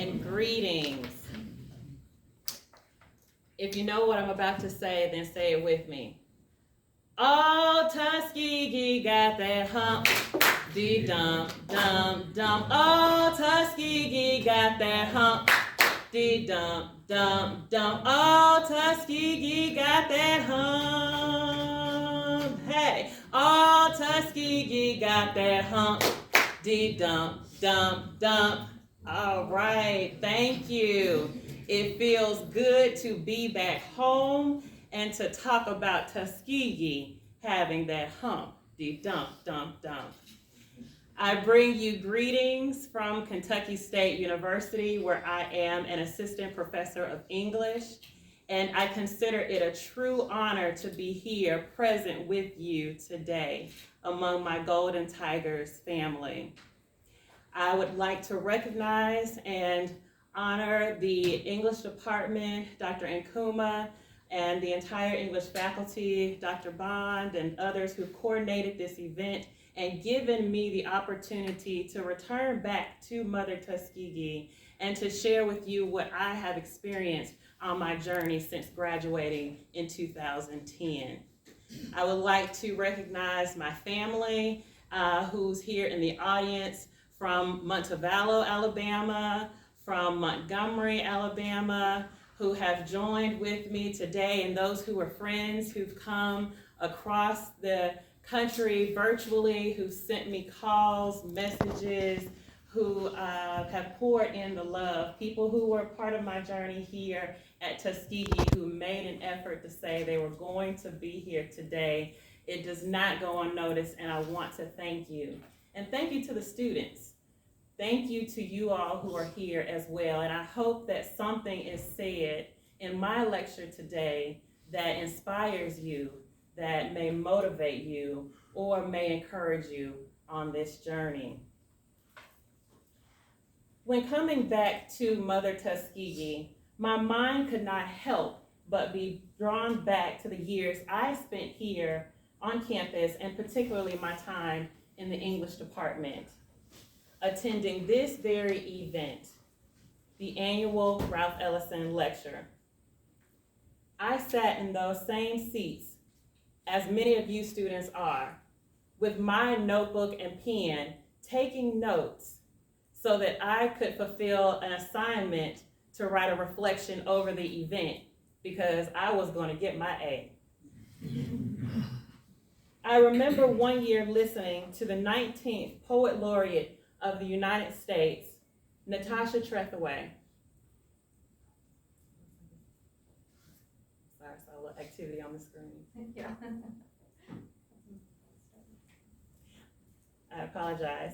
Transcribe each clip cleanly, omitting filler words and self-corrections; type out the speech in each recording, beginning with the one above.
and greetings. If you know what I'm about to say, then say it with me. Oh, Tuskegee got that hump, dee dum dum dum. Oh, Tuskegee got that hump, dee dum dum dum. Oh, Tuskegee got that hump. Hey, oh, Tuskegee got that hump, dee dum dum dum. All right, thank you. It feels good to be back home and to talk about Tuskegee having that hump, dee dum dum dum. I bring you greetings from Kentucky State University, where I am an assistant professor of English, and I consider it a true honor to be here present with you today among my Golden Tigers family. I would like to recognize and honor the English department, Dr. Nkuma, and the entire English faculty, Dr. Bond, and others who coordinated this event and given me the opportunity to return back to Mother Tuskegee and to share with you what I have experienced on my journey since graduating in 2010. I would like to recognize my family who's here in the audience from Montevallo, Alabama, from Montgomery, Alabama, who have joined with me today, and those who are friends who've come across the country virtually, who've sent me calls, messages, who have poured in the love, people who were part of my journey here at Tuskegee who made an effort to say they were going to be here today. It does not go unnoticed, and I want to thank you. And thank you to the students. Thank you to you all who are here as well, and I hope that something is said in my lecture today that inspires you, that may motivate you, or may encourage you on this journey. When coming back to Mother Tuskegee, my mind could not help but be drawn back to the years I spent here on campus, and particularly my time in the English department, attending this very event, the annual Ralph Ellison lecture. I sat in those same seats as many of you students are, with my notebook and pen, taking notes so that I could fulfill an assignment to write a reflection over the event, because I was going to get my A. I remember one year listening to the 19th Poet Laureate of the United States, Natasha Trethewey. Sorry, I saw a little activity on the screen. Yeah. I apologize.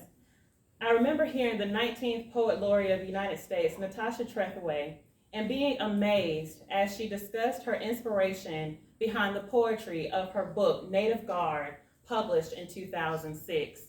I remember hearing the 19th Poet Laureate of the United States, Natasha Trethewey, and being amazed as she discussed her inspiration behind the poetry of her book, Native Guard, published in 2006.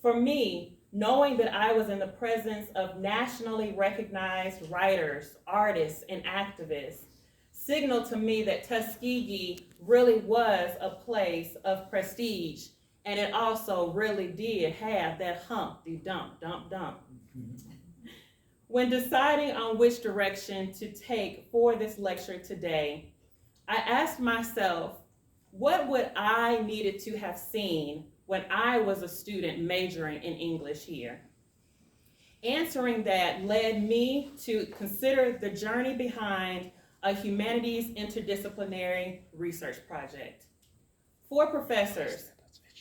For me, knowing that I was in the presence of nationally recognized writers, artists, and activists signaled to me that Tuskegee really was a place of prestige, and it also really did have that humpty dump, dump, dump. When deciding on which direction to take for this lecture today, I asked myself, what would I needed to have seen when I was a student majoring in English here? Answering that led me to consider the journey behind a humanities interdisciplinary research project. For professors,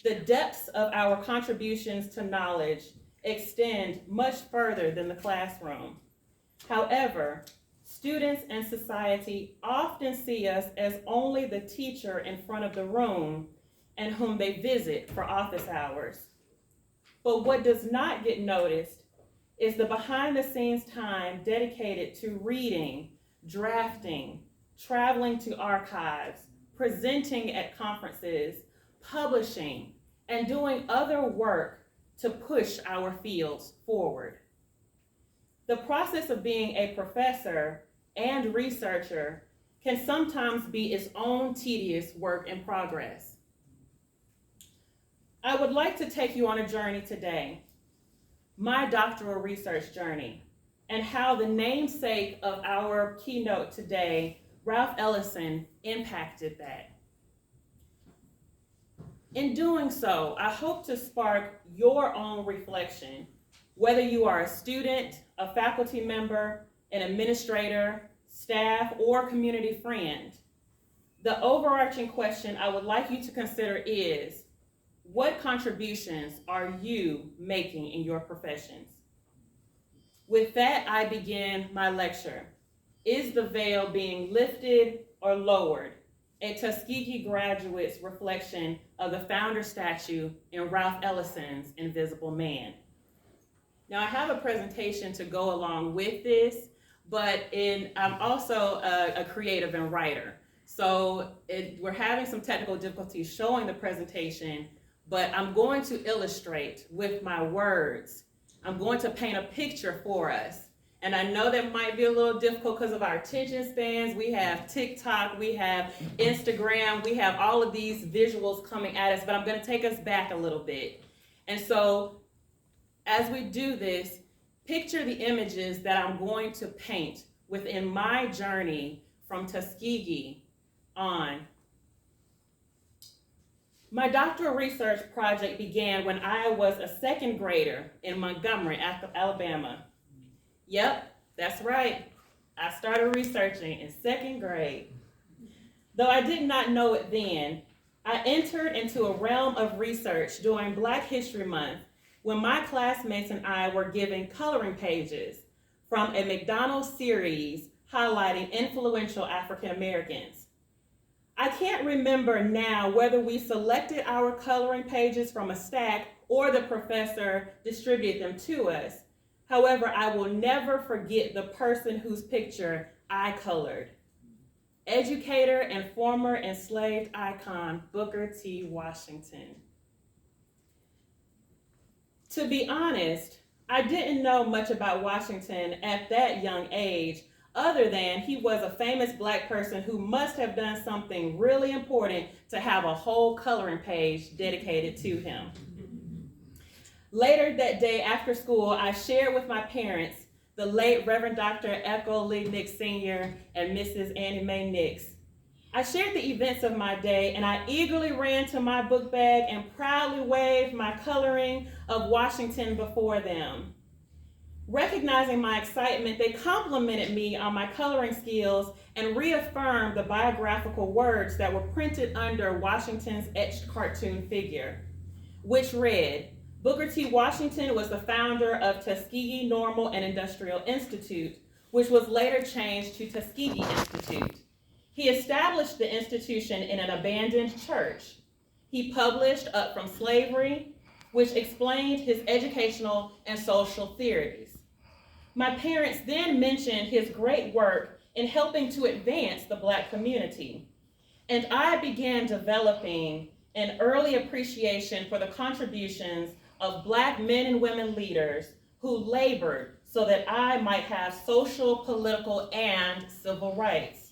the depths of our contributions to knowledge extend much further than the classroom. However, students and society often see us as only the teacher in front of the room and whom they visit for office hours. But what does not get noticed is the behind-the-scenes time dedicated to reading, drafting, traveling to archives, presenting at conferences, publishing, and doing other work to push our fields forward. The process of being a professor and researcher can sometimes be its own tedious work in progress. I would like to take you on a journey today, my doctoral research journey, and how the namesake of our keynote today, Ralph Ellison, impacted that. In doing so, I hope to spark your own reflection, whether you are a student, a faculty member, an administrator, staff, or community friend. The overarching question I would like you to consider is, what contributions are you making in your professions? With that, I begin my lecture. Is the veil being lifted or lowered? A Tuskegee graduate's reflection of the founder statue in Ralph Ellison's Invisible Man. Now, I have a presentation to go along with this, but I'm also a creative and writer. So we're having some technical difficulties showing the presentation, but I'm going to illustrate with my words. I'm going to paint a picture for us. And I know that might be a little difficult because of our attention spans. We have TikTok, we have Instagram, we have all of these visuals coming at us, but I'm going to take us back a little bit. And so as we do this, picture the images that I'm going to paint within my journey from Tuskegee on. My doctoral research project began when I was a second grader in Montgomery, Alabama. Yep, that's right. I started researching in second grade. Though I did not know it then, I entered into a realm of research during Black History Month when my classmates and I were given coloring pages from a McDonald's series highlighting influential African Americans. I can't remember now whether we selected our coloring pages from a stack or the professor distributed them to us. However, I will never forget the person whose picture I colored. Educator and former enslaved icon, Booker T. Washington. To be honest, I didn't know much about Washington at that young age, other than he was a famous Black person who must have done something really important to have a whole coloring page dedicated to him. Later that day after school, I shared with my parents, the late Reverend Dr. Echo Lee Nix Sr. and Mrs. Annie Mae Nix. I shared the events of my day, and I eagerly ran to my book bag and proudly waved my coloring of Washington before them. Recognizing my excitement, they complimented me on my coloring skills and reaffirmed the biographical words that were printed under Washington's etched cartoon figure, which read, Booker T. Washington was the founder of Tuskegee Normal and Industrial Institute, which was later changed to Tuskegee Institute. He established the institution in an abandoned church. He published Up from Slavery, which explained his educational and social theories. My parents then mentioned his great work in helping to advance the Black community, and I began developing an early appreciation for the contributions of Black men and women leaders who labored so that I might have social, political, and civil rights.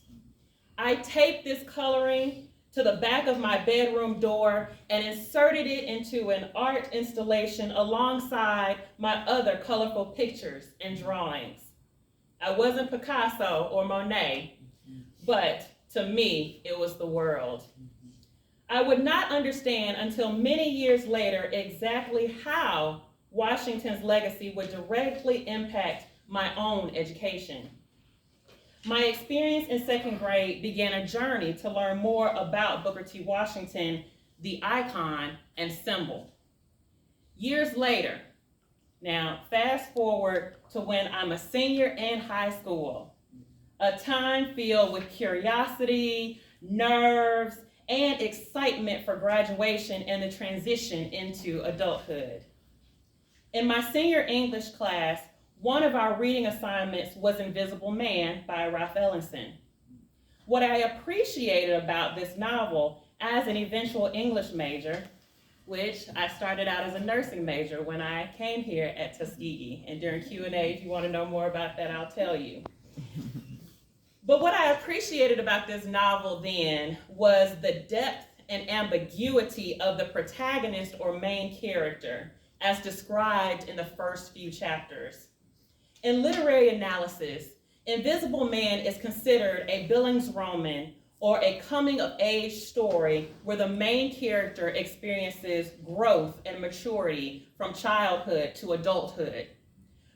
I taped this coloring to the back of my bedroom door and inserted it into an art installation alongside my other colorful pictures and drawings. I wasn't Picasso or Monet, but to me, it was the world. I would not understand until many years later exactly how Washington's legacy would directly impact my own education. My experience in second grade began a journey to learn more about Booker T. Washington, the icon and symbol. Years later, now fast forward to when I'm a senior in high school, a time filled with curiosity, nerves, and excitement for graduation and the transition into adulthood. In my senior English class, one of our reading assignments was Invisible Man by Ralph Ellison. What I appreciated about this novel as an eventual English major, which I started out as a nursing major when I came here at Tuskegee, and during Q&A, if you want to know more about that, I'll tell you. But what I appreciated about this novel then was the depth and ambiguity of the protagonist or main character as described in the first few chapters. In literary analysis, Invisible Man is considered a Bildungsroman, or a coming-of-age story where the main character experiences growth and maturity from childhood to adulthood.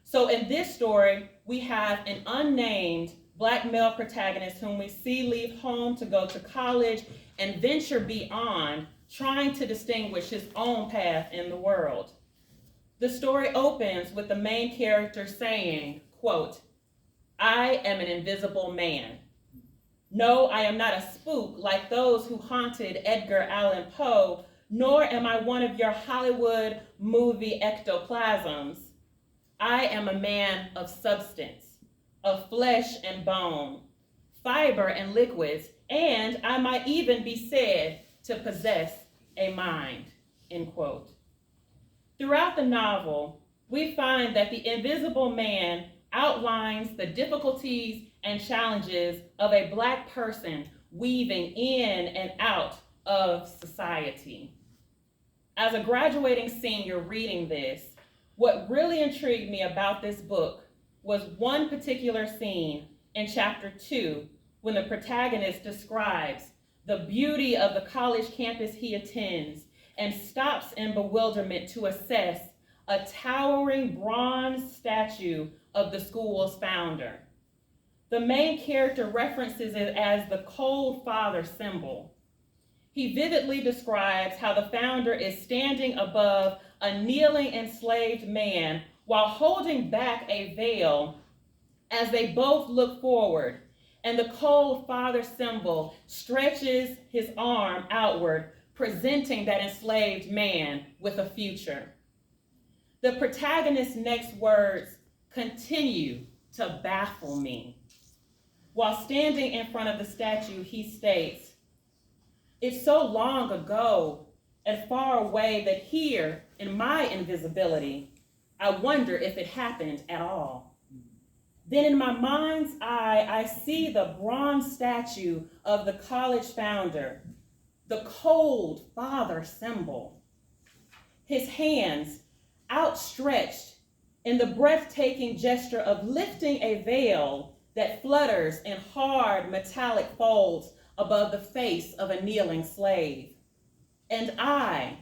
So in this story, we have an unnamed Black male protagonist whom we see leave home to go to college and venture beyond, trying to distinguish his own path in the world. The story opens with the main character saying, quote, "I am an invisible man. No, I am not a spook like those who haunted Edgar Allan Poe, nor am I one of your Hollywood movie ectoplasms. I am a man of substance, of flesh and bone, fiber and liquids, and I might even be said to possess a mind," end quote. Throughout the novel, we find that the Invisible Man outlines the difficulties and challenges of a Black person weaving in and out of society. As a graduating senior reading this, what really intrigued me about this book was one particular scene in chapter 2 when the protagonist describes the beauty of the college campus he attends and stops in bewilderment to assess a towering bronze statue of the school's founder. The main character references it as the cold father symbol. He vividly describes how the founder is standing above a kneeling enslaved man while holding back a veil as they both look forward, and the cold father symbol stretches his arm outward, presenting that enslaved man with a future. The protagonist's next words continue to baffle me. While standing in front of the statue, he states, "It's so long ago and far away that here, in my invisibility, I wonder if it happened at all. Then in my mind's eye, I see the bronze statue of the college founder, the cold father symbol. His hands outstretched in the breathtaking gesture of lifting a veil that flutters in hard metallic folds above the face of a kneeling slave. And I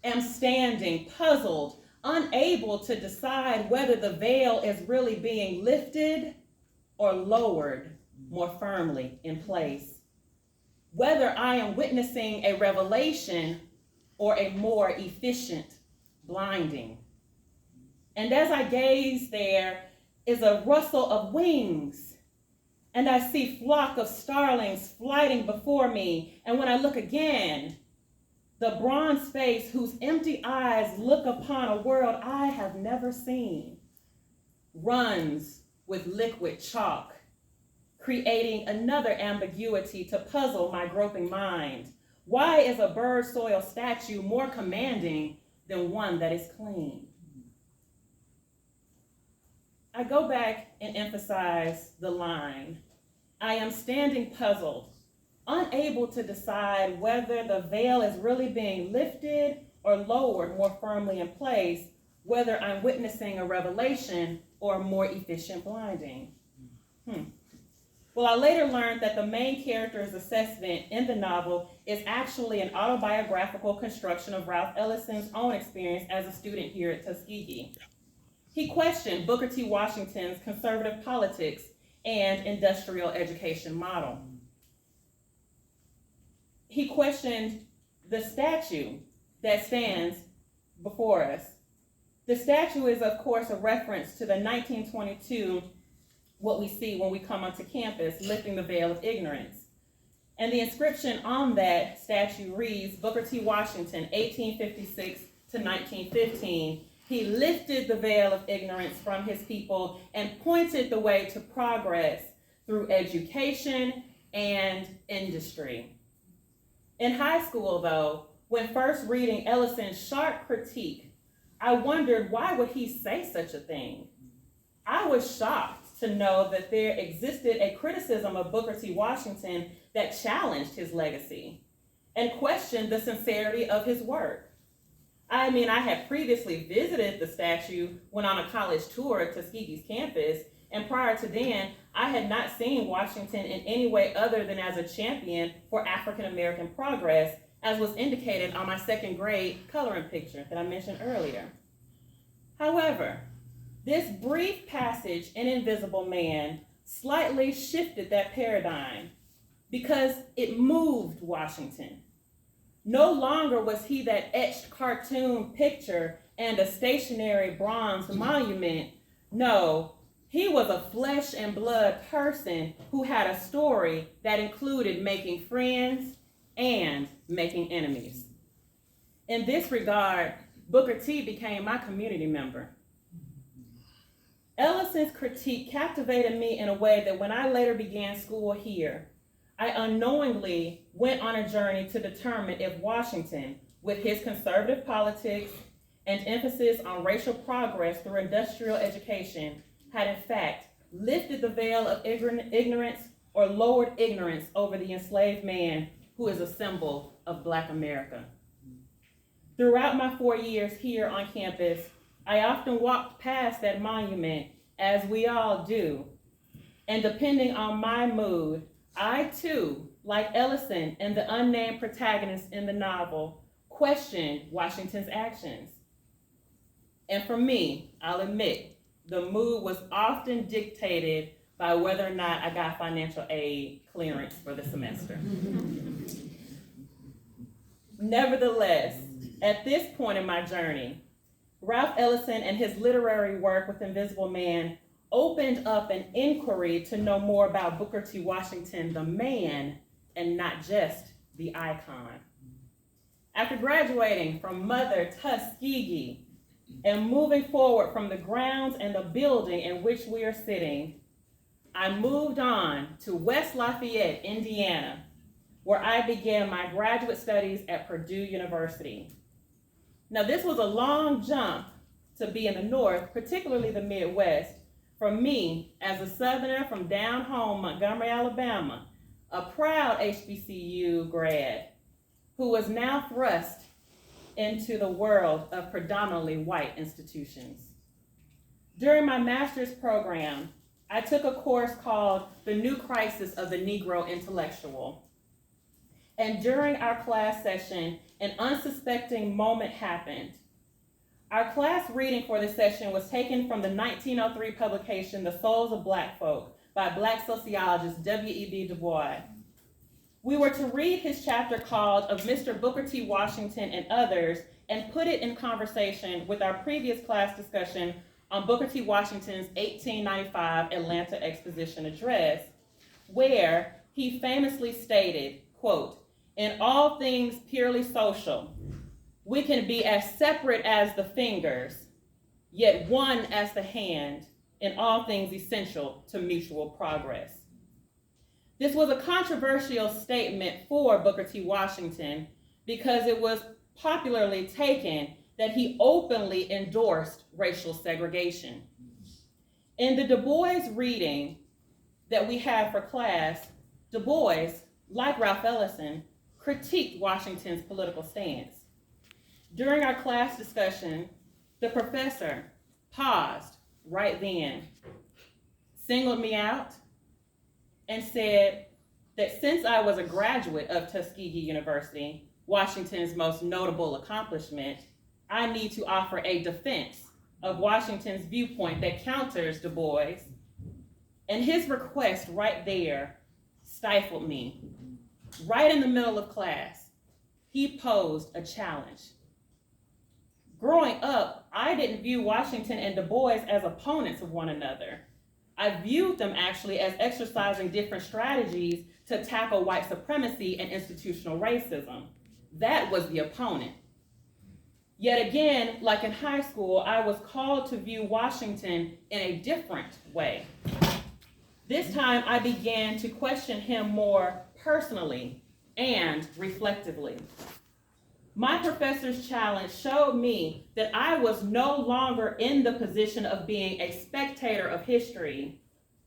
am standing puzzled, unable to decide whether the veil is really being lifted or lowered more firmly in place, whether I am witnessing a revelation or a more efficient blinding. And as I gaze, there is a rustle of wings, and I see flock of starlings flighting before me. And when I look again, the bronze face whose empty eyes look upon a world I have never seen runs with liquid chalk, creating another ambiguity to puzzle my groping mind. Why is a bird soil statue more commanding than one that is clean? I go back and emphasize the line, I am standing puzzled, unable to decide whether the veil is really being lifted or lowered more firmly in place, whether I'm witnessing a revelation or a more efficient blinding. Well, I later learned that the main character's assessment in the novel is actually an autobiographical construction of Ralph Ellison's own experience as a student here at Tuskegee. He questioned Booker T. Washington's conservative politics and industrial education model. He questioned the statue that stands before us. The statue is, of course, a reference to the 1922, what we see when we come onto campus, lifting the veil of ignorance. And the inscription on that statue reads, Booker T. Washington, 1856 to 1915, he lifted the veil of ignorance from his people and pointed the way to progress through education and industry. In high school, though, when first reading Ellison's sharp critique, I wondered, why would he say such a thing? I was shocked to know that there existed a criticism of Booker T. Washington that challenged his legacy and questioned the sincerity of his work. I had previously visited the statue when on a college tour at Tuskegee's campus, and prior to then, I had not seen Washington in any way other than as a champion for African American progress, as was indicated on my second grade coloring picture that I mentioned earlier. However, this brief passage in Invisible Man slightly shifted that paradigm because it moved Washington. No longer was he that etched cartoon picture and a stationary bronze monument. No, he was a flesh and blood person who had a story that included making friends and making enemies. In this regard, Booker T became my community member. Ellison's critique captivated me in a way that when I later began school here, I unknowingly went on a journey to determine if Washington, with his conservative politics and emphasis on racial progress through industrial education, had in fact lifted the veil of ignorance or lowered ignorance over the enslaved man who is a symbol of Black America. Throughout my 4 years here on campus, I often walked past that monument, as we all do, and depending on my mood, I too, like Ellison and the unnamed protagonist in the novel, questioned Washington's actions. And for me, I'll admit, the mood was often dictated by whether or not I got financial aid clearance for the semester. Nevertheless, at this point in my journey, Ralph Ellison and his literary work with Invisible Man opened up an inquiry to know more about Booker T. Washington, the man, and not just the icon. After graduating from Mother Tuskegee and moving forward from the grounds and the building in which we are sitting, I moved on to West Lafayette, Indiana, where I began my graduate studies at Purdue University. Now, this was a long jump to be in the North, particularly the Midwest, for me as a Southerner from down home, Montgomery, Alabama, a proud HBCU grad who was now thrust into the world of predominantly white institutions. During my master's program, I took a course called The New Crisis of the Negro Intellectual. And during our class session, an unsuspecting moment happened. Our class reading for this session was taken from the 1903 publication, The Souls of Black Folk, by Black sociologist W.E.B. Du Bois. We were to read his chapter called Of Mr. Booker T. Washington and Others, and put it in conversation with our previous class discussion on Booker T. Washington's 1895 Atlanta Exposition Address, where he famously stated, quote, "In all things purely social, we can be as separate as the fingers, yet one as the hand, in all things essential to mutual progress." This was a controversial statement for Booker T. Washington because it was popularly taken that he openly endorsed racial segregation. In the Du Bois reading that we have for class, Du Bois, like Ralph Ellison, critiqued Washington's political stance. During our class discussion, the professor paused right then, singled me out, and said that since I was a graduate of Tuskegee University, Washington's most notable accomplishment, I need to offer a defense of Washington's viewpoint that counters Du Bois. And his request right there stifled me. Right in the middle of class, he posed a challenge. Growing up, I didn't view Washington and Du Bois as opponents of one another. I viewed them actually as exercising different strategies to tackle white supremacy and institutional racism. That was the opponent. Yet again, like in high school, I was called to view Washington in a different way. This time, I began to question him more personally and reflectively. My professor's challenge showed me that I was no longer in the position of being a spectator of history,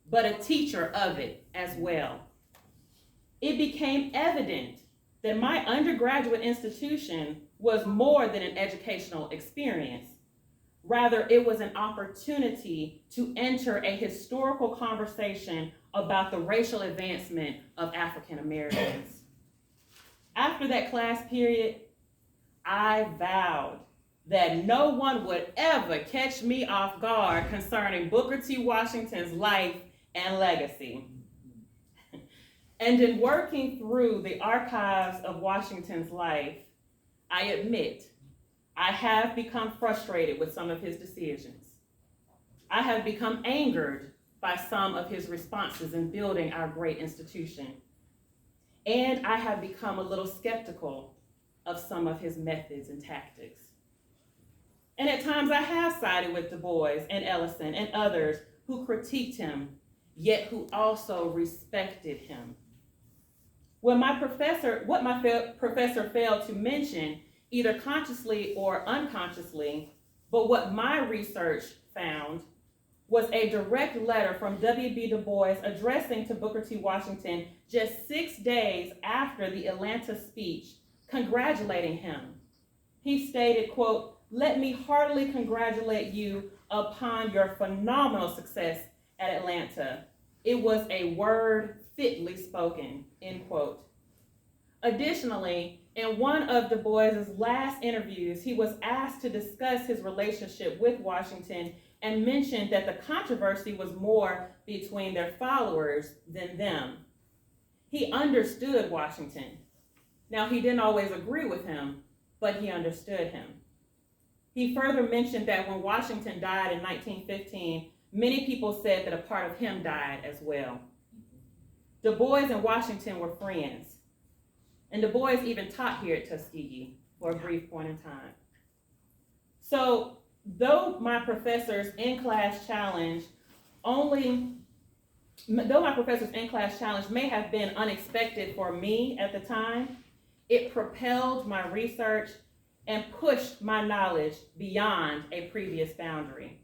but a teacher of it as well. It became evident that my undergraduate institution was more than an educational experience. Rather, it was an opportunity to enter a historical conversation about the racial advancement of African Americans. After that class period, I vowed that no one would ever catch me off guard concerning Booker T. Washington's life and legacy. And in working through the archives of Washington's life, I admit I have become frustrated with some of his decisions. I have become angered by some of his responses in building our great institution. And I have become a little skeptical of some of his methods and tactics. And at times I have sided with Du Bois and Ellison and others who critiqued him, yet who also respected him. What my professor failed to mention, either consciously or unconsciously, but what my research found, was a direct letter from W.B. Du Bois addressing to Booker T. Washington just 6 days after the Atlanta speech, congratulating him. He stated, quote, "Let me heartily congratulate you upon your phenomenal success at Atlanta. It was a word fitly spoken," end quote. Additionally, in one of Du Bois's last interviews, he was asked to discuss his relationship with Washington and mentioned that the controversy was more between their followers than them. He understood Washington. Now, he didn't always agree with him, but he understood him. He further mentioned that when Washington died in 1915, many people said that a part of him died as well. Du Bois and Washington were friends, and Du Bois even taught here at Tuskegee for a brief point in time. So, though my professor's in-class challenge may have been unexpected for me at the time, it propelled my research and pushed my knowledge beyond a previous boundary.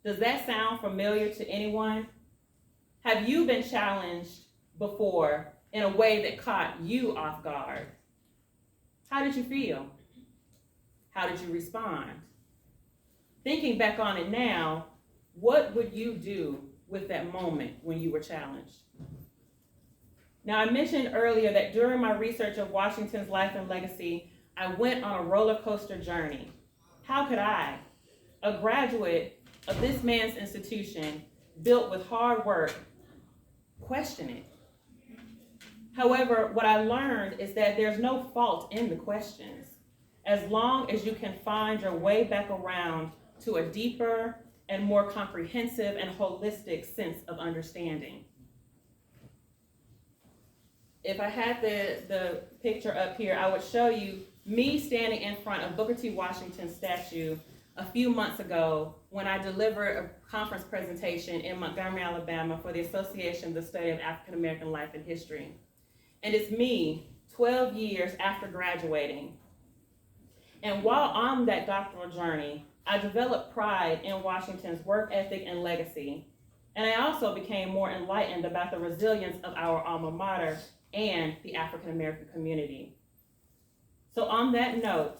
Does that sound familiar to anyone? Have you been challenged before in a way that caught you off guard? How did you feel? How did you respond? Thinking back on it now, what would you do with that moment when you were challenged? Now, I mentioned earlier that during my research of Washington's life and legacy, I went on a roller coaster journey. How could I, a graduate of this man's institution, built with hard work, question it? However, what I learned is that there's no fault in the questions, as long as you can find your way back around to a deeper and more comprehensive and holistic sense of understanding. If I had the picture up here, I would show you me standing in front of Booker T. Washington's statue a few months ago when I delivered a conference presentation in Montgomery, Alabama for the Association of the Study of African American Life and History. And it's me, 12 years after graduating. And while on that doctoral journey, I developed pride in Washington's work ethic and legacy. And I also became more enlightened about the resilience of our alma mater and the African American community. So on that note,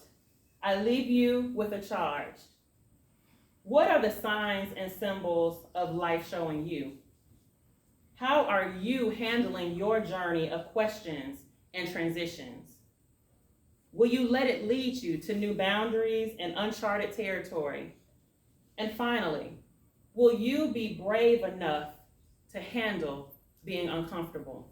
I leave you with a charge. What are the signs and symbols of life showing you? How are you handling your journey of questions and transitions? Will you let it lead you to new boundaries and uncharted territory? And finally, will you be brave enough to handle being uncomfortable?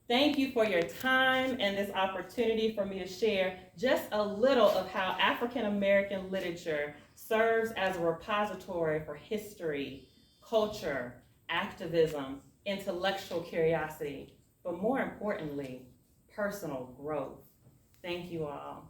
Thank you for your time and this opportunity for me to share just a little of how African American literature serves as a repository for history, culture, activism, intellectual curiosity, but more importantly, personal growth. Thank you all.